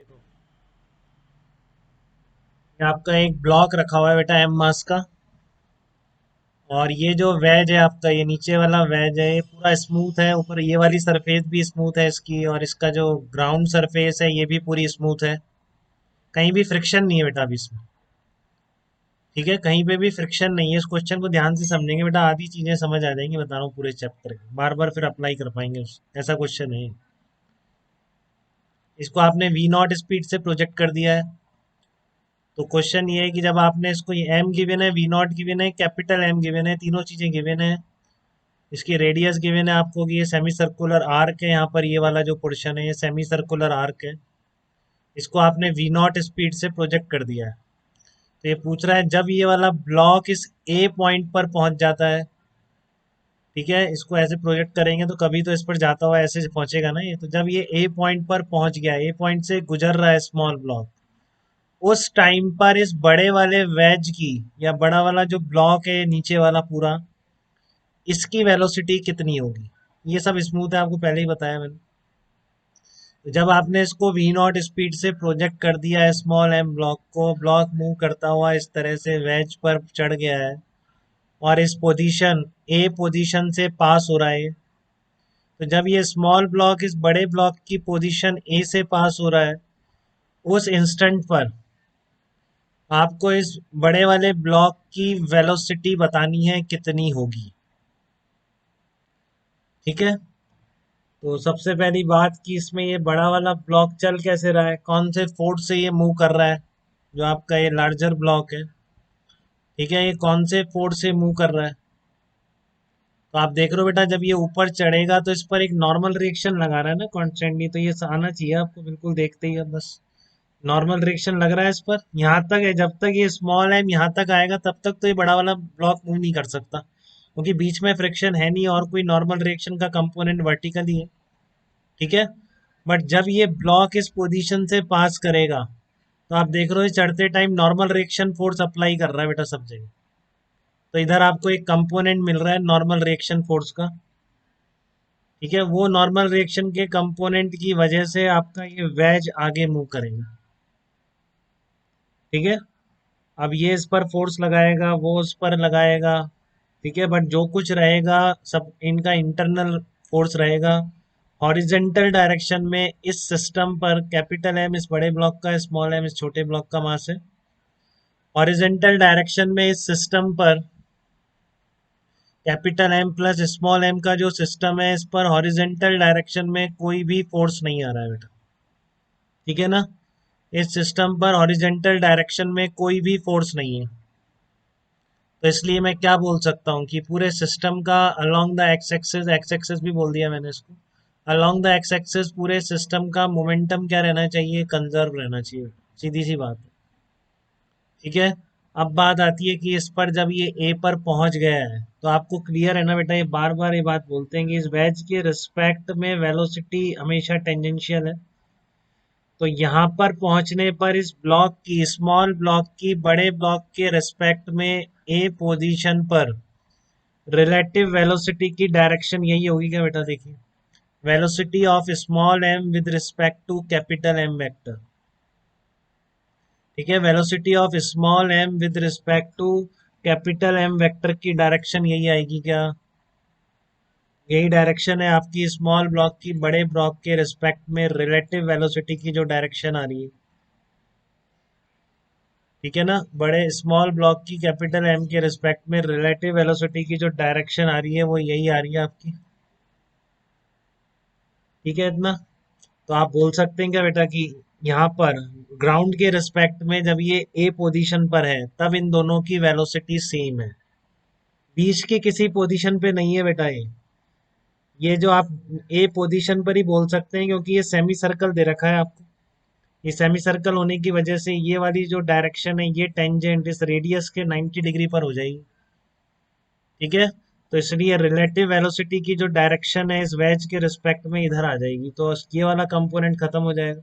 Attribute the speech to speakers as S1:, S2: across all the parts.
S1: देखो, ये आपका एक ब्लॉक रखा हुआ है बेटा एम मास का। और ये जो वेज है आपका, ये नीचे वाला वेज है, ये पूरा स्मूथ है। ऊपर ये वाली सरफेस भी स्मूथ है इसकी, और इसका जो ग्राउंड सरफेस है ये भी पूरी स्मूथ है। कहीं भी फ्रिक्शन नहीं है बेटा अभी इसमें। ठीक है, कहीं पे भी फ्रिक्शन नहीं है। इस क्वेश्चन को ध्यान से समझेंगे बेटा, आधी चीजें समझ आ जाएंगी, बता रहा हूँ पूरे चैप्टर की। बार बार फिर अप्लाई कर पाएंगे ऐसा क्वेश्चन है। इसको आपने वी नॉट स्पीड से प्रोजेक्ट कर दिया है। तो क्वेश्चन ये है कि जब आपने इसको, एम गिवन है, वी नॉट गिवन है, कैपिटल एम गिवन है, तीनों चीजें गिवन है। इसकी रेडियस गिवन है आपको कि ये सेमी सर्कुलर आर्क है। यहाँ पर ये वाला जो पोर्शन है ये सेमी सर्कुलर आर्क है। इसको आपने वी नॉट स्पीड से प्रोजेक्ट कर दिया है। तो ये पूछ रहा है जब ये वाला ब्लॉक इस ए पॉइंट पर पहुंच जाता है। ठीक है, इसको ऐसे प्रोजेक्ट करेंगे तो कभी तो इस पर जाता हुआ ऐसे पहुंचेगा ना ये। तो जब ये ए पॉइंट पर पहुंच गया, ए पॉइंट से गुजर रहा है स्मॉल ब्लॉक, उस टाइम पर इस बड़े वाले वेज की, या बड़ा वाला जो ब्लॉक है नीचे वाला पूरा, इसकी वेलोसिटी कितनी होगी। ये सब स्मूथ है, आपको पहले ही बताया मैंने। तो जब आपने इसको वी नॉट स्पीड से प्रोजेक्ट कर दिया है स्मॉल एम ब्लॉक को, ब्लॉक मूव करता हुआ इस तरह से वेज पर चढ़ गया है, और इस पोजीशन ए पोजीशन से पास हो रहा है। तो जब ये स्मॉल ब्लॉक इस बड़े ब्लॉक की पोजीशन ए से पास हो रहा है, उस इंस्टेंट पर आपको इस बड़े वाले ब्लॉक की वेलोसिटी बतानी है कितनी होगी। ठीक है, तो सबसे पहली बात कि इसमें ये बड़ा वाला ब्लॉक चल कैसे रहा है, कौन से फोर्स से ये मूव कर रहा है। जो आपका ये लार्जर ब्लॉक है, ठीक है, ये कौन से फोर्स से मूव कर रहा है। तो आप देख रहे हो बेटा, जब ये ऊपर चढ़ेगा तो इस पर एक नॉर्मल रिएक्शन लगा रहा है ना कॉन्स्टेंटली, तो ये आना चाहिए आपको बिल्कुल देखते ही। अब बस नॉर्मल रिएक्शन लग रहा है इस पर, यहाँ तक है। जब तक ये स्मॉल एम यहाँ तक आएगा तब तक तो ये बड़ा वाला ब्लॉक मूव नहीं कर सकता, क्योंकि बीच में फ्रिक्शन है नहीं और कोई नॉर्मल रिएक्शन का कंपोनेंट वर्टिकली है। ठीक है, बट जब ये ब्लॉक इस पोजीशन से पास करेगा, तो आप देख रहे हो चढ़ते time normal reaction force apply कर रहा है बेटा सब जगह। तो इधर आपको एक कंपोनेंट मिल रहा है नॉर्मल रिएक्शन फोर्स का। ठीक है, वो नॉर्मल रिएक्शन के कंपोनेंट की वजह से आपका ये वेज आगे मूव करेगा। ठीक है, अब ये इस पर फोर्स लगाएगा, वो उस पर लगाएगा। ठीक है, बट जो कुछ रहेगा सब इनका इंटरनल फोर्स रहेगा। हॉरिजेंटल डायरेक्शन में इस सिस्टम पर कैपिटल एम इस बड़े ब्लॉक का, स्मॉल एम इस छोटे ब्लॉक का मास है। हॉरिजेंटल डायरेक्शन में इस सिस्टम पर capital M plus small M का जो सिस्टम है, इस पर हॉरिजेंटल डायरेक्शन में कोई भी फोर्स नहीं आ रहा है बेटा। ठीक है ना, इस सिस्टम पर हॉरिजेंटल डायरेक्शन में कोई भी फोर्स नहीं है। तो इसलिए मैं क्या बोल सकता हूँ कि पूरे सिस्टम का अलोंग द एक्स एक्सेस भी बोल दिया मैंने इसको, अलोंग द एक्स एक्सेस पूरे सिस्टम का मोमेंटम क्या रहना चाहिए, कंजर्व रहना चाहिए। सीधी सी बात है। ठीक है, अब बात आती है कि इस पर जब ये ए पर पहुंच गया है, तो आपको क्लियर है ना बेटा, ये बार बार ये बात बोलते हैं कि इस वेज के रिस्पेक्ट में वेलोसिटी हमेशा टेंजेंशियल है। तो यहाँ पर पहुंचने पर इस ब्लॉक की, स्मॉल ब्लॉक की बड़े ब्लॉक के रिस्पेक्ट में ए पोजीशन पर रिलेटिव वेलोसिटी की डायरेक्शन यही होगी क्या बेटा, देखिए, velocity of small M with respect to capital M vector. ठीक है, velocity of small M with respect to capital M vector की डायरेक्शन यही आएगी क्या। यही डायरेक्शन है आपकी स्मॉल ब्लॉक की बड़े ब्लॉक के रिस्पेक्ट में रिलेटिव वेलोसिटी की जो डायरेक्शन आ रही है। ठीक है ना, बड़े स्मॉल ब्लॉक की कैपिटल एम के रिस्पेक्ट में रिलेटिव वेलोसिटी की जो डायरेक्शन आ रही है वो यही आ रही है आपकी। ठीक है इतना। तो आप बोल सकते हैं क्या बेटा कि यहाँ पर ग्राउंड के रिस्पेक्ट में जब ये ए पोजीशन पर है तब इन दोनों की वेलोसिटी सेम है, बीच की किसी पोजीशन पे नहीं है बेटा। ये जो आप ए पोजीशन पर ही बोल सकते हैं, क्योंकि ये सेमी सर्कल दे रखा है आपको। ये सेमी सर्कल होने की वजह से ये वाली जो डायरेक्शन है ये टेंजेंट इस रेडियस के 90 डिग्री पर हो जाएगी। ठीक है, तो इसलिए रिलेटिव वेलोसिटी की जो डायरेक्शन है इस वेज के रिस्पेक्ट में इधर आ जाएगी, तो ये वाला कंपोनेंट खत्म हो जाएगा।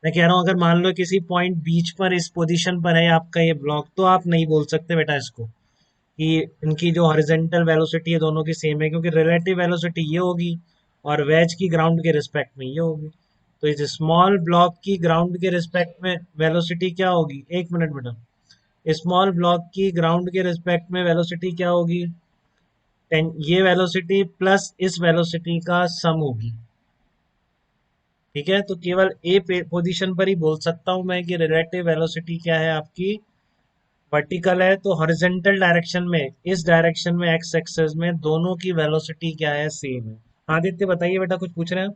S1: मैं कह रहा हूँ अगर मान लो किसी पॉइंट बीच पर इस पोजीशन पर है आपका ये ब्लॉक, तो आप नहीं बोल सकते बेटा इसको कि इनकी जो हॉरिजेंटल वेलोसिटी है दोनों की सेम है, क्योंकि रिलेटिव वेलोसिटी ये होगी और वेज की ग्राउंड के रिस्पेक्ट में ये होगी। तो इस स्मॉल ब्लॉक की ग्राउंड के रिस्पेक्ट में वेलोसिटी क्या होगी, एक मिनट बेटा, स्मॉल ब्लॉक की ग्राउंड के रिस्पेक्ट में वेलोसिटी क्या होगी, ये वेलोसिटी प्लस इस वेलोसिटी का सम होगी। ठीक है, तो केवल ए पोजीशन पर ही बोल सकता हूं मैं कि रिलेटिव वेलोसिटी क्या है आपकी, वर्टिकल है तो हॉरिजॉन्टल डायरेक्शन में, इस डायरेक्शन में एक्स एक्सेस में दोनों की वेलोसिटी क्या है, सेम है। आदित्य बताइए बेटा, कुछ पूछ रहे हैं?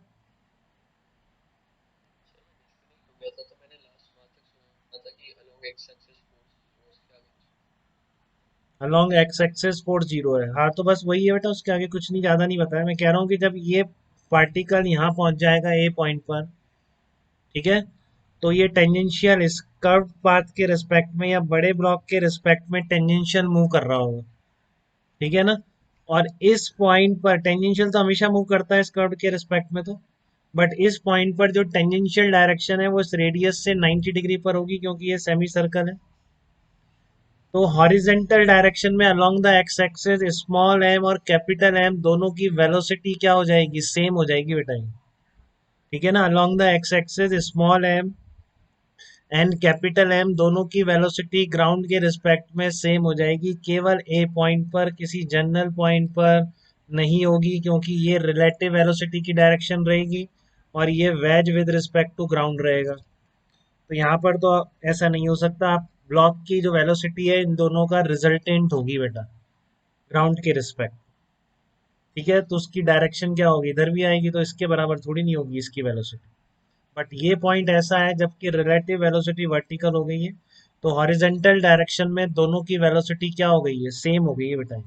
S1: Along x axis force zero है, हाँ तो बस वही है बेटा, उसके आगे कुछ नहीं, ज्यादा नहीं बताया। मैं कह रहा हूँ कि जब ये पार्टिकल यहाँ पहुंच जाएगा ए पॉइंट पर, ठीक है, तो ये टेंजेंशियल इस कर्व पाथ के रिस्पेक्ट में या बड़े ब्लॉक के रिस्पेक्ट में टेंजेंशियल मूव कर रहा होगा। ठीक है ना, और इस पॉइंट पर टेंजेंशियल तो हमेशा मूव करता है इस कर्व के रिस्पेक्ट में, तो बट इस पॉइंट पर जो टेंजेंशियल डायरेक्शन है वो इस रेडियस से 90 डिग्री पर होगी, क्योंकि ये सेमी सर्कल है। तो हॉरिजेंटल डायरेक्शन में along the x axis small M और कैपिटल एम दोनों की वेलोसिटी क्या हो जाएगी, सेम हो जाएगी बेटा। ठीक है ना, along the x axis small M and capital M दोनों की वेलोसिटी ग्राउंड के रिस्पेक्ट में सेम हो जाएगी, केवल ए पॉइंट पर, किसी जनरल पॉइंट पर नहीं होगी, क्योंकि ये रिलेटिव वेलोसिटी की डायरेक्शन रहेगी और ये wedge with respect to ground रहेगा। तो यहाँ पर तो ऐसा नहीं हो सकता, आप ब्लॉक की जो वेलोसिटी है इन दोनों का रिजल्टेंट होगी बेटा, ग्राउंड के रिस्पेक्ट। ठीक है, तो उसकी डायरेक्शन क्या होगी, इधर भी आएगी, तो इसके बराबर थोड़ी नहीं होगी इसकी वेलोसिटी। बट ये पॉइंट ऐसा है जबकि रिलेटिव वेलोसिटी वर्टिकल हो गई है, तो हॉरिजेंटल डायरेक्शन में दोनों की वेलोसिटी क्या हो गई है, सेम हो गई है बेटा।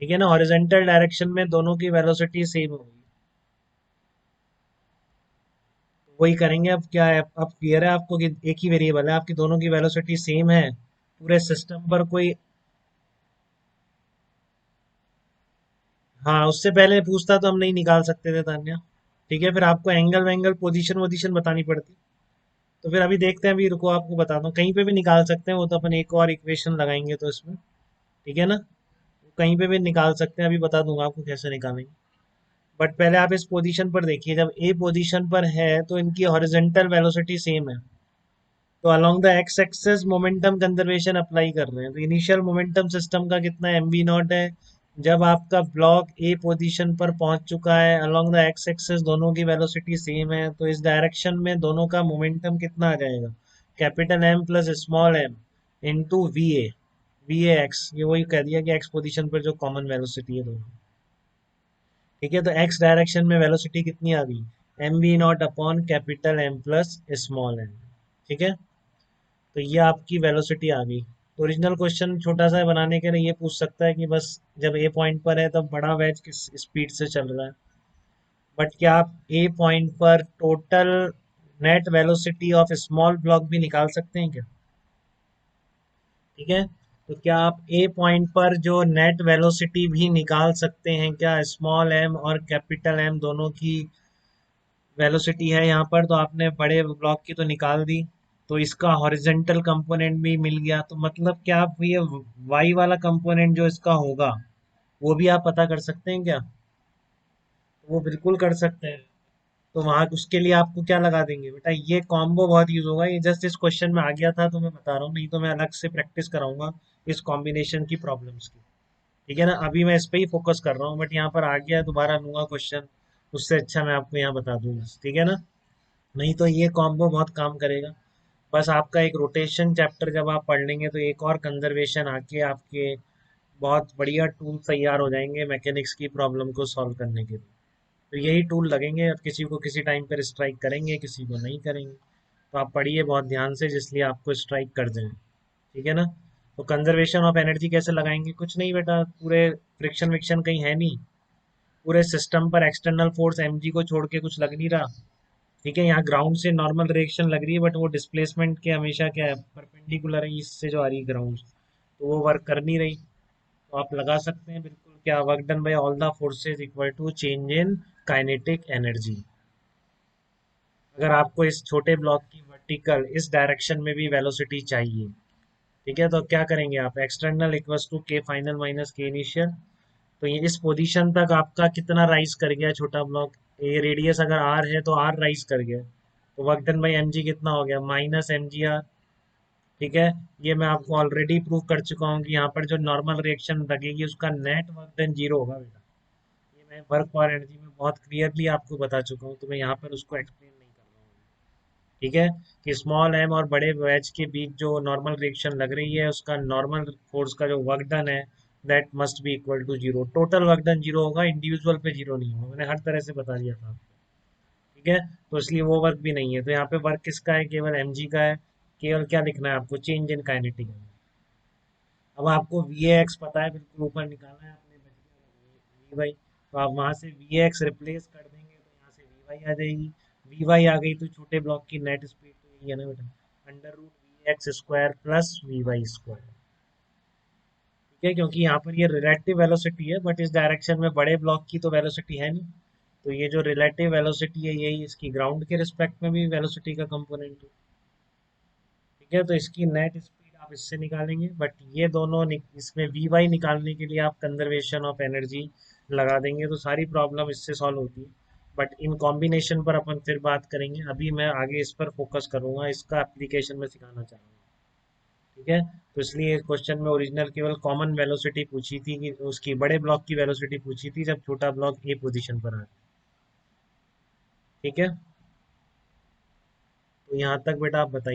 S1: ठीक है ना, हॉरिजेंटल डायरेक्शन में दोनों की वेलोसिटी सेम हो गई। तो वही करेंगे अब, क्या है अब क्लियर है आपको कि एक ही वेरिएबल है आपकी, दोनों की वेलोसिटी सेम है, पूरे सिस्टम पर कोई। हाँ, उससे पहले पूछता तो हम नहीं निकाल सकते थे तान्या। ठीक है, फिर आपको एंगल वेंगल पोजीशन वोजीशन बतानी पड़ती। तो फिर अभी देखते हैं, अभी रुको आपको बताता हूँ, कहीं पे भी निकाल सकते हैं वो तो, अपन एक और इक्वेशन लगाएंगे तो इसमें। ठीक है ना, कहीं पे भी निकाल सकते हैं, अभी बता दूंगा आपको कैसे निकालेंगे। बट पहले आप इस पोजीशन पर देखिए, जब ए पोजीशन पर है तो इनकी हॉरिजेंटल वेलोसिटी सेम है, तो along the x axis momentum conservation apply कर रहे हैं, तो इनिशियल मोमेंटम सिस्टम का कितना एम वी नॉट है, जब आपका ब्लॉक ए पोजीशन पर पहुंच चुका है, अलोंग द एक्स एक्सिस दोनों की वेलोसिटी सेम है, तो इस डायरेक्शन में दोनों का मोमेंटम कितना आ जाएगा, capital M plus small M into V A, V A x, ये वही कह दिया कि एक्स पोजीशन पर जो कॉमन वेलोसिटी है दोनों। ठीक है, तो एक्स डायरेक्शन में वेलोसिटी कितनी आ गई, M V naught upon capital M plus small M. ठीक है, तो ये आपकी वेलोसिटी आ गई। तो ओरिजिनल क्वेश्चन छोटा सा बनाने के लिए ये पूछ सकता है कि बस जब ए पॉइंट पर है तब बड़ा वेज किस स्पीड से चल रहा है, बट क्या आप ए पॉइंट पर total net velocity of small block भी निकाल सकते हैं क्या? ठीक है, तो क्या आप ए पॉइंट पर जो नेट वेलोसिटी भी निकाल सकते हैं क्या, स्मॉल एम और कैपिटल एम दोनों की वेलोसिटी है यहाँ पर, तो आपने बड़े ब्लॉक की तो निकाल दी, तो इसका हॉरिजेंटल कंपोनेंट भी मिल गया, तो मतलब क्या आप ये वाई वाला कंपोनेंट जो इसका होगा वो भी आप पता कर सकते हैं क्या? वो बिल्कुल कर सकते हैं। तो वहां उसके लिए आपको क्या लगा देंगे बेटा, ये कॉम्बो बहुत यूज होगा, ये जस्ट इस क्वेश्चन में आ गया था तो मैं बता रहा हूँ, नहीं तो मैं अलग से प्रैक्टिस कराऊंगा इस कॉम्बिनेशन की प्रॉब्लम्स की। ठीक है ना, अभी मैं इस पे ही फोकस कर रहा हूँ, बट यहाँ पर आ गया है, दोबारा लूंगा क्वेश्चन, उससे अच्छा मैं आपको यहाँ बता दूंगा। ठीक है ना, नहीं तो ये कॉम्बो बहुत काम करेगा। बस आपका एक रोटेशन चैप्टर जब आप पढ़ लेंगे तो एक और कंजर्वेशन आके आपके बहुत बढ़िया टूल तैयार हो जाएंगे मैकेनिक्स की प्रॉब्लम को सॉल्व करने के लिए। तो यही टूल लगेंगे, अब किसी को किसी टाइम पर स्ट्राइक करेंगे, किसी को नहीं करेंगे, तो आप पढ़िए बहुत ध्यान से जिसलिए आपको स्ट्राइक कर दें। ठीक है ना, तो कंजर्वेशन ऑफ एनर्जी कैसे लगाएंगे, कुछ नहीं बेटा, पूरे फ्रिक्शन विक्शन कहीं है नहीं, पूरे सिस्टम पर एक्सटर्नल फोर्स एम को छोड़ के कुछ लग नहीं रहा। ठीक है, यहाँ ग्राउंड से नॉर्मल डायरेक्शन लग रही है, बट वो डिस्प्लेसमेंट के हमेशा क्या है, परपेंडिकुलर है इससे जो आ रही है ग्राउंड, तो वो वर्क कर नहीं रही। तो आप लगा सकते हैं बिल्कुल, क्या work done by all the forces equal to change in kinetic energy. अगर आपको इस छोटे ब्लॉक की वर्टिकल इस डायरेक्शन में भी वेलोसिटी चाहिए, ठीक है, तो क्या करेंगे आप, एक्सटर्नल इक्वल्स टू के फाइनल माइनस के इनिशियल, तो ये इस पोजीशन तक आपका कितना राइज कर गया छोटा ब्लॉक, ये रेडियस अगर आर है तो आर राइज कर गया, तो work done by M G कितना हो गया, माइनस एम जी आर। ठीक है, ये मैं आपको ऑलरेडी प्रूव कर चुका हूँ कि यहाँ पर जो नॉर्मल रिएक्शन लगेगी उसका नेट वर्क डन जीरो होगा बेटा। ये मैं वर्क फॉर एनर्जी में बहुत क्लियरली आपको बता चुका हूँ, तो मैं यहाँ पर उसको एक्सप्लेन नहीं कर रहा हूँ। ठीक है, कि स्मॉल एम और बड़े वेज के बीच जो नॉर्मल रिएक्शन लग रही है उसका नॉर्मल फोर्स का जो वर्क डन है that must be equal to zero. Total work done zero होगा, इंडिविजुअल पे जीरो नहीं होगा, मैंने हर तरह से बता दिया था आपको। ठीक है, तो इसलिए वो वर्क भी नहीं है, तो यहाँ पे वर्क किसका है, केवल एम जी का है। केवल क्या लिखना है आपको, चेंज इन काइनेटिक। अब आपको वी एक्स पता है, बिल्कुल ऊपर निकालना है आपने, बच गया वी वाई, तो आप वहां से वी एक्स रिप्लेस कर देंगे तो यहाँ से वी वाई आ जाएगी। वी वाई आ गई तो छोटे ब्लॉक की नेट स्पीड तो यही है ना बेटा, under root V x square plus V y square. ठीक है, क्योंकि यहाँ पर ये रिलेटिव वेलोसिटी है, बट इस डायरेक्शन में बड़े ब्लॉक की तो वेलोसिटी है नहीं, तो ये जो रिलेटिव वेलोसिटी है यही इसकी ग्राउंड के रिस्पेक्ट में भी वेलोसिटी का कंपोनेंट है। ठीक है, तो इसकी नेट स्पीड आप इससे निकालेंगे, बट ये दोनों इसमें वी वाई निकालने के लिए आप कंजर्वेशन ऑफ एनर्जी लगा देंगे तो सारी प्रॉब्लम इससे सॉल्व होती है। बट इन कॉम्बिनेशन पर अपन फिर बात करेंगे, अभी मैं आगे इस पर फोकस करूंगा, इसका एप्लीकेशन में सिखाना चाहूँगा। ठीक है, तो इसलिए क्वेश्चन में ओरिजिनल केवल कॉमन वेलोसिटी पूछी थी, कि उसकी बड़े ब्लॉक की वेलोसिटी पूछी थी जब छोटा ब्लॉक ए पोजीशन पर आ। ठीक है, तो यहाँ तक बेटा आप बताइए।